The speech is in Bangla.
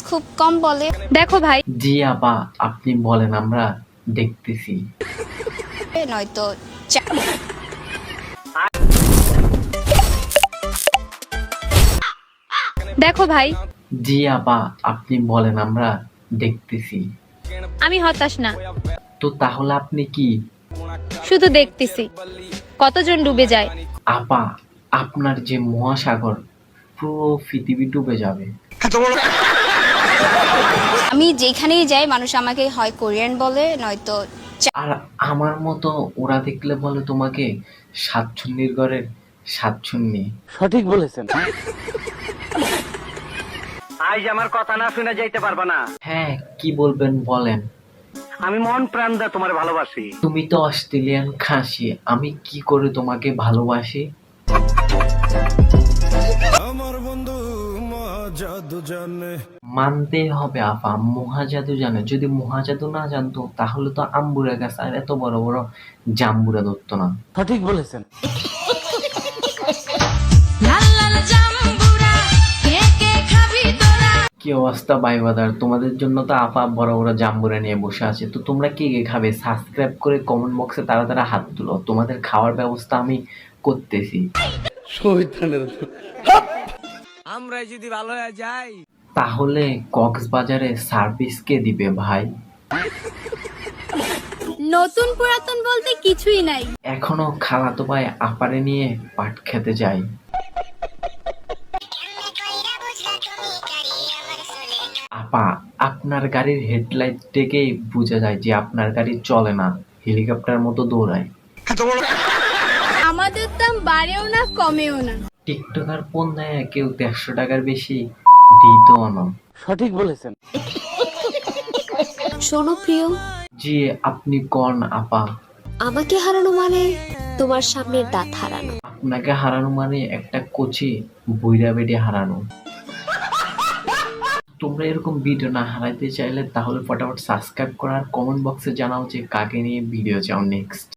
খুব কম বলে। দেখো ভাই, জি আপা, আপনি বলেন, আমরা দেখতেছি। নয়তো দেখো ভাই, জি আপা, আপনি বলেন, আমরা দেখতেছি। আমি হতাশ না, তো তাহলে আপনি কি? শুধু দেখতেছি কতজন ডুবে যায়। আপা, আপনার যে মহাসাগর, পুরো পৃথিবী ডুবে যাবে। আমি যেখানেই যাই মানুষ আমাকে হয় কোরিয়ান বলে নয়তো আর আমার মতো ওরা দেখলে বলে তোমাকে সাতছন্নির ঘরের সাতছন্নি। সঠিক বলেছেন। আজ আমার কথা না শুনে যাইতে পারবা না। হ্যাঁ, কি বলবেন বলেন। আমি মন প্রাণ দা তোমার ভালোবাসি। তুমি তো অস্ট্রেলিয়ান খাসি, আমি কি করে তোমাকে ভালোবাসি। আমার বন্ধু মহাজাদু জানে। মানতেই হবে আপা, মহাজাদু জানে। যদি মহাজাদু না জানতো তাহলে তো আম্বুরা গাছ আর এত বড় বড় জাম্বুরা ধরতো না। সঠিক বলেছেন। কি অবস্থা ভাই বাদার, তোমাদের জন্য তো আপা বড় বড় জাম্বুরা নিয়ে বসে আছে। তো তোমরা কি কি খাবে? সাবস্ক্রাইব করে কমেন্ট বক্সে তারা তারা হাত তুলো, তোমাদের খাওয়ার ব্যবস্থা আমি করতেছি। আমরা যদি ভালো হয়ে যাই, তাহলে কক্সবাজারে সার্ভিস কে দিবে ভাই? নতুন পুরাতন বলতে কিছুই নাই। এখনো খালাতো ভাই আপারে নিয়ে পাট খেতে যায়। আপা, আপনার গাড়ির হেডলাইট থেকেই বোঝা যায় যে আপনার গাড়ি চলে না, হেলিকপ্টার মতো দৌড়ায়। আমাদের দাম বাড়েও না কমেও না। টিকটকার ফোন দেয় কেউ 150 টাকার বেশি দিত না। সঠিক বলেছেন। শোনো প্রিয়, জি আপনি কোন আপা? আমাকে হারানো মানে তোমার সামনের দাঁত হারানো। আপনাকে হারানো মানে একটা কোচি বুইরা বেডে হারানো। তোমরা এরকম ভিডিও না হারাইতে চাইলে তাহলে ফটাফট সাবস্ক্রাইব করার কমেন্ট বক্সে জানাও যে কাকে নিয়ে ভিডিও চাও নেক্সট।